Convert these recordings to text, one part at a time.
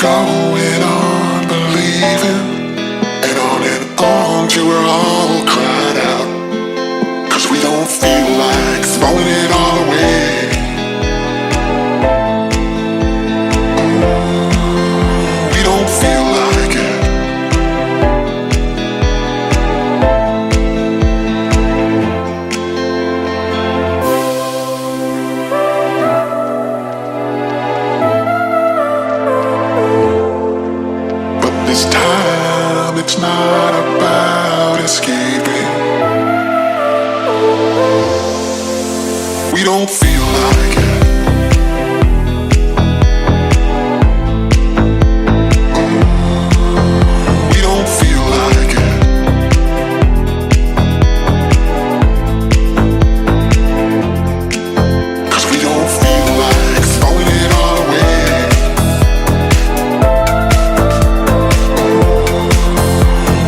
going on believing, and on till we're all cried out. 'Cause we don't feel like throwing it all away. We don't feel like it. But this time it's not about escaping. We don't feel like it. We don't feel like it. 'Cause we don't feel like throwing it all away.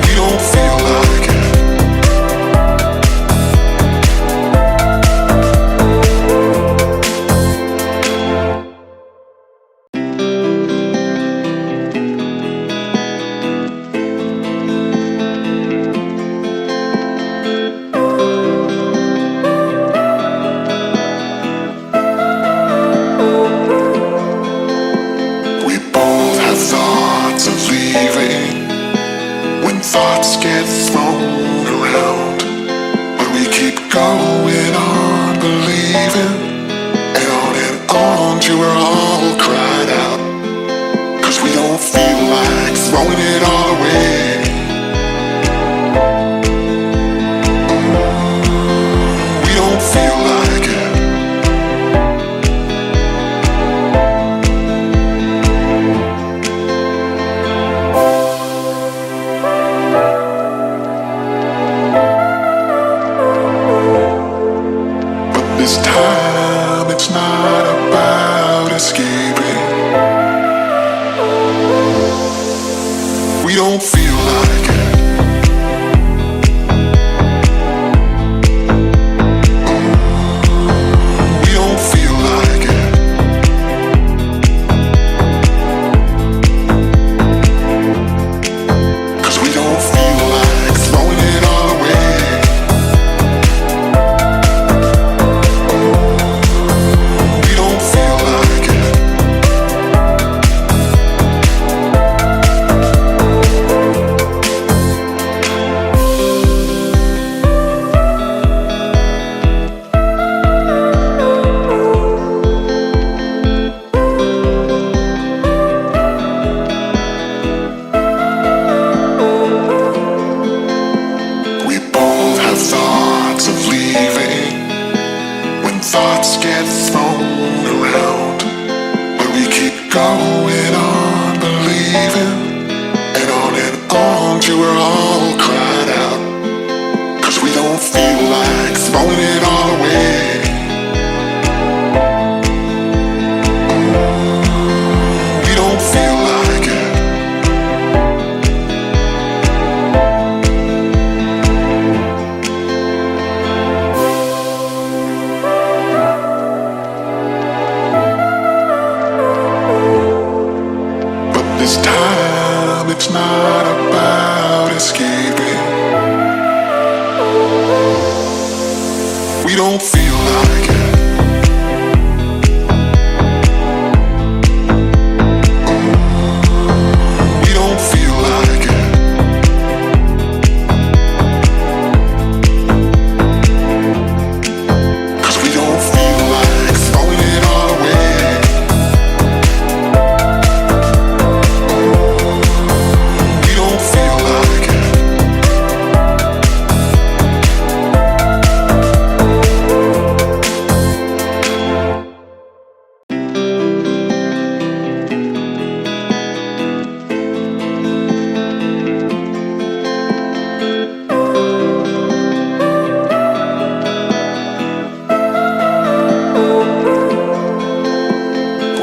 We don't feel like it. We both have thoughts of leaving when thoughts get thrown around. But we keep going on believing, and on till we're all cried out. 'Cause we don't feel like throwing it all away. We don't feel like it. But this time it's not about escaping. We don't feel like it. We don't feel like it. 'Cause we don't feel like throwing it all away. We don't feel like it. We both have thoughts of leaving when thoughts get thrown around. But we keep going on believing, and on till we're all cried out. 'Cause we don't feel like throwing it all away. We don't feel like it. But this time it's not about escaping. We don't feel like it. We don't feel like it. 'Cause we don't feel like throwing it all away. We don't feel like it.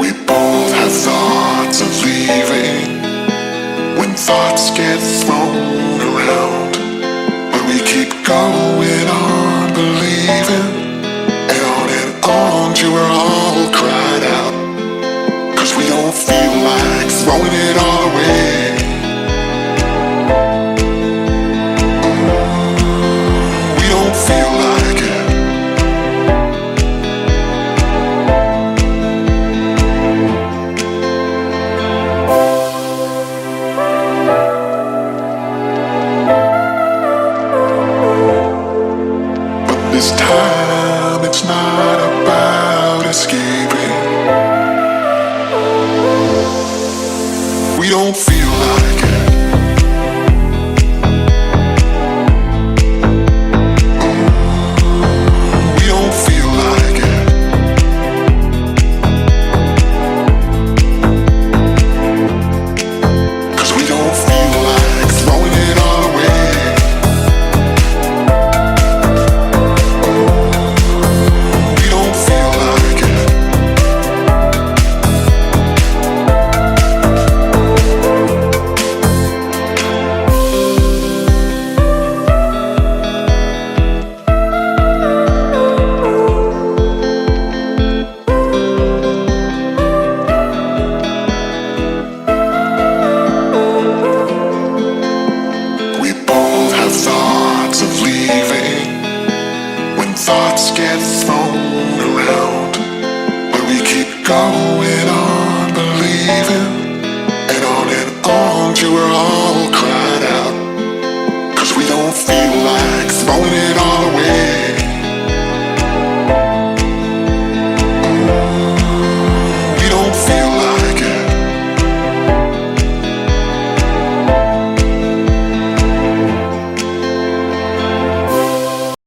We both have thoughts of leaving when thoughts get thrown around. But we keep going on believing, and on till we're all cried out. 'Cause we don't feel like throwing it it all away. We don't feel like it. But this time it's not about escaping. We don't feel like it. We don't feel like it. 'Cause we don't feel like throwing it all away. We don't feel like it. We both have thoughts of leaving when thoughts get thrown around, but we keep going.